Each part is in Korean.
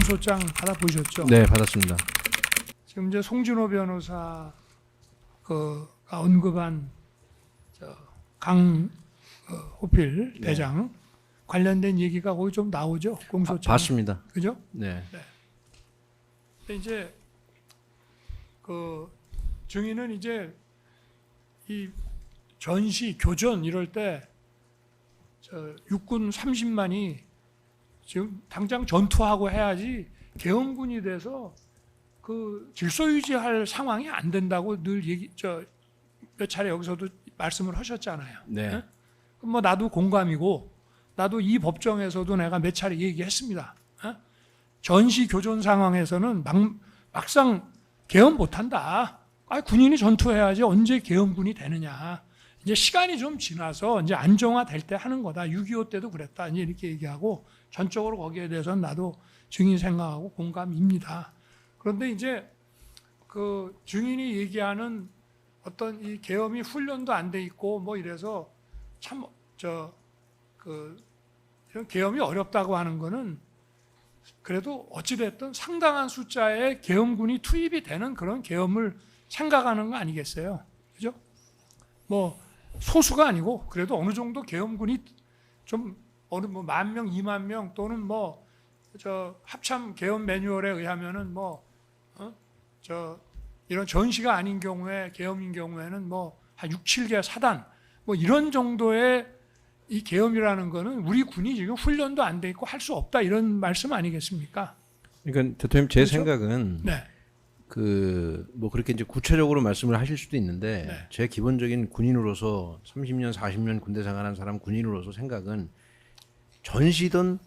공소장 받아보셨죠? 네, 받았습니다. 지금 이제 송진호 변호사 가 언급한 강호필 네. 대장 관련된 얘기가 거기 좀 나오죠? 공소장. 봤습니다. 그죠? 네. 근데 이제 그 증인은 이제 이 전시 교전 이럴 때 육군 30만이 지금 당장 전투하고 해야지 계엄군이 돼서 그 질서 유지할 상황이 안 된다고 늘 몇 차례 여기서도 말씀을 하셨잖아요. 네. 예? 그럼 뭐 나도 공감이고 나도 이 법정에서도 내가 몇 차례 얘기했습니다. 예? 전시 교전 상황에서는 막상 계엄 못한다. 군인이 전투해야지 언제 계엄군이 되느냐. 이제 시간이 좀 지나서 이제 안정화될 때 하는 거다. 6.25 때도 그랬다. 이제 이렇게 얘기하고 전적으로 거기에 대해서는 나도 증인 생각하고 공감입니다. 그런데 이제 그 증인이 얘기하는 어떤 이 계엄이 훈련도 안 돼 있고 뭐 이래서 참 이런 계엄이 어렵다고 하는 거는 그래도 어찌됐든 상당한 숫자의 계엄군이 투입이 되는 그런 계엄을 생각하는 거 아니겠어요? 그죠? 뭐 소수가 아니고 그래도 어느 정도 계엄군이 좀 어느 뭐 10,000명, 20,000명 또는 뭐 합참 계엄 매뉴얼에 의하면은 이런 전시가 아닌 경우에 계엄인 경우에는 뭐 한 6, 7개 사단 뭐 이런 정도의 이 계엄이라는 거는 우리 군이 지금 훈련도 안 돼 있고 할 수 없다 이런 말씀 아니겠습니까? 그러니까 대통령 제 그렇죠? 생각은 네. 뭐 그렇게 이제 구체적으로 말씀을 하실 수도 있는데 네. 제 기본적인 군인으로서 30년, 40년 군대 생활한 사람 군인으로서 생각은 전시든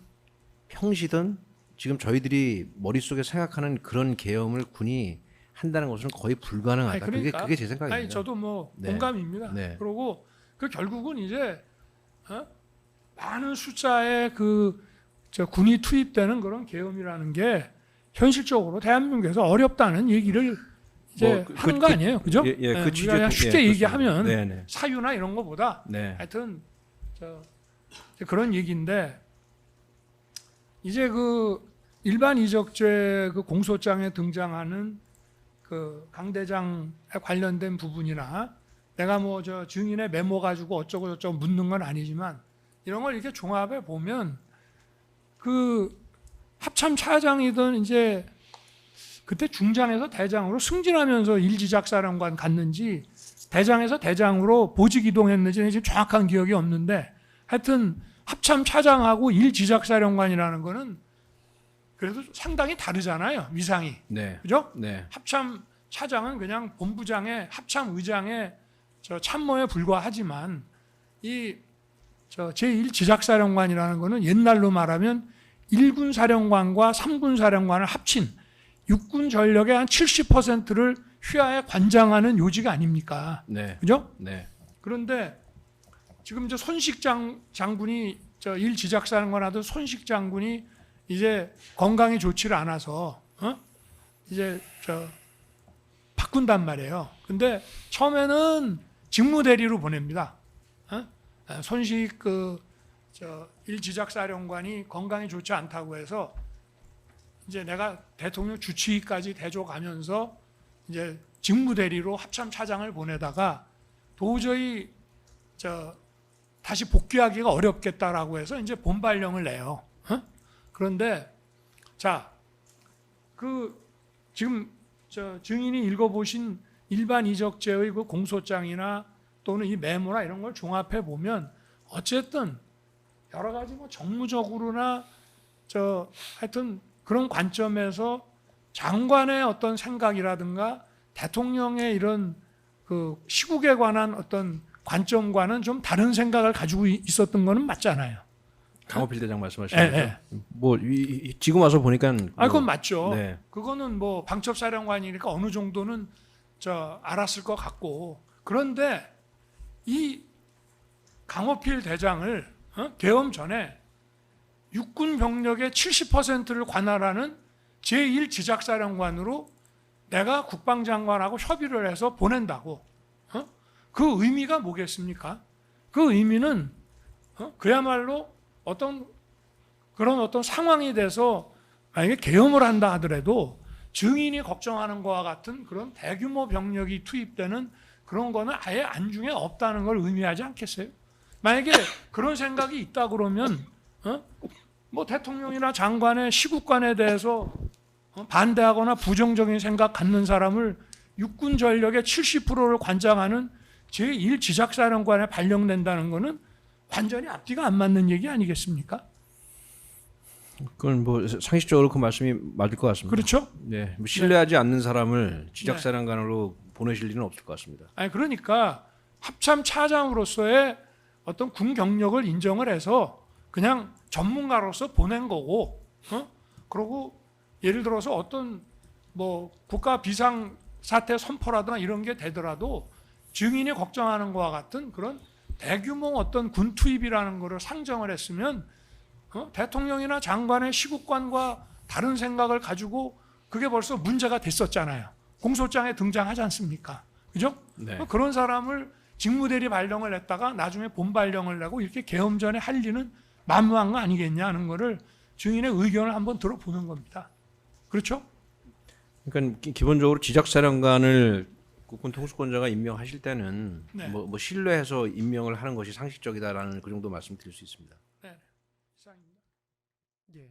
평시든 지금 저희들이 머릿속에 생각하는 그런 계엄을 군이 한다는 것은 거의 불가능하다. 아니, 그러니까. 그게 제 생각입니다. 아니 저도 뭐 네. 공감입니다. 네. 그리고 결국은 이제 많은 숫자의 군이 투입되는 그런 계엄이라는 게 현실적으로 대한민국에서 어렵다는 얘기를 이제 하는 거 아니에요, 그죠? 예, 그 우리가 취지에 그냥 쉽게 얘기하면 네. 사유나 이런 거보다 네. 하여튼 그런 얘기인데 이제 그 일반 이적죄 그 공소장에 등장하는 그 강 대장에 관련된 부분이나 내가 뭐 증인의 메모 가지고 어쩌고 저쩌고 묻는 건 아니지만 이런 걸 이렇게 종합해 보면 그 합참 차장이든 이제 그때 중장에서 대장으로 승진하면서 일지작사령관 갔는지 대장에서 대장으로 보직 이동했는지 지금 정확한 기억이 없는데 하여튼 합참 차장하고 일지작사령관이라는 거는 그래도 상당히 다르잖아요. 위상이. 네. 그죠? 네. 합참 차장은 그냥 본부장의 합참 의장의 참모에 불과하지만 이 제1지작사령관이라는 거는 옛날로 말하면 1군 사령관과 3군 사령관을 합친 육군 전력의 한 70%를 휘하에 관장하는 요직 아닙니까? 네. 그죠? 네. 그런데 지금 이제 손식 장군이 1지작사령관 하던 손식 장군이 이제 건강이 좋지를 않아서 이제 바꾼단 말이에요. 근데 처음에는 직무대리로 보냅니다. 손식 1지작사령관이 건강이 좋지 않다고 해서 이제 내가 대통령 주치의까지 대줘가면서 이제 직무대리로 합참차장을 보내다가 도저히 다시 복귀하기가 어렵겠다라고 해서 이제 본발령을 내요. 그런데 지금 증인이 읽어보신 일반 이적죄의 그 공소장이나 또는 이 메모나 이런 걸 종합해 보면 어쨌든 여러 가지 뭐 정무적으로나 하여튼 그런 관점에서 장관의 어떤 생각이라든가 대통령의 이런 그 시국에 관한 어떤 관점과는 좀 다른 생각을 가지고 있었던 거는 맞잖아요. 강호필 대장 말씀하시는 거죠? 네. 뭐 지금 와서 보니까 그건 맞죠. 네. 그거는 뭐 방첩사령관이니까 어느 정도는 알았을 것 같고 그런데 이 강호필 대장을 계엄 전에 육군 병력의 70%를 관할하는 제1지작사령관으로 내가 국방장관하고 협의를 해서 보낸다고. 그 의미가 뭐겠습니까? 그 의미는 그야말로 어떤 상황이 돼서 만약에 계엄을 한다 하더라도 증인이 걱정하는 것과 같은 그런 대규모 병력이 투입되는 그런 거는 아예 안중에 없다는 걸 의미하지 않겠어요? 만약에 그런 생각이 있다 그러면 뭐 대통령이나 장관의 시국관에 대해서 반대하거나 부정적인 생각 갖는 사람을 육군 전력의 70%를 관장하는 제1지작사령관에 발령된다는 것은 완전히 앞뒤가 안 맞는 얘기 아니겠습니까? 그건 뭐 상식적으로 그 말씀이 맞을 것 같습니다. 그렇죠? 네, 뭐 신뢰하지 않는 사람을 지작사령관으로 보내실 리는 없을 것 같습니다. 아니 그러니까 합참 차장으로서의 어떤 군 경력을 인정을 해서 그냥 전문가로서 보낸 거고, 그리고 예를 들어서 어떤 뭐 국가 비상 사태 선포라든가 이런 게 되더라도 증인이 걱정하는 것과 같은 그런 대규모 어떤 군 투입이라는 것을 상정을 했으면 대통령이나 장관의 시국관과 다른 생각을 가지고 그게 벌써 문제가 됐었잖아요. 공소장에 등장하지 않습니까? 그죠? 네. 그런 사람을 직무대리 발령을 냈다가 나중에 본발령을 내고 이렇게 계엄전에 할 리는 만무한 거 아니겠냐 하는 거를 증인의 의견을 한번 들어보는 겁니다. 그렇죠? 그러니까 기본적으로 지작사령관을 국군 통수권자가 임명하실 때는 네. 뭐 신뢰해서 임명을 하는 것이 상식적이다라는 그 정도 말씀드릴 수 있습니다. 네. 이상입니다. 예.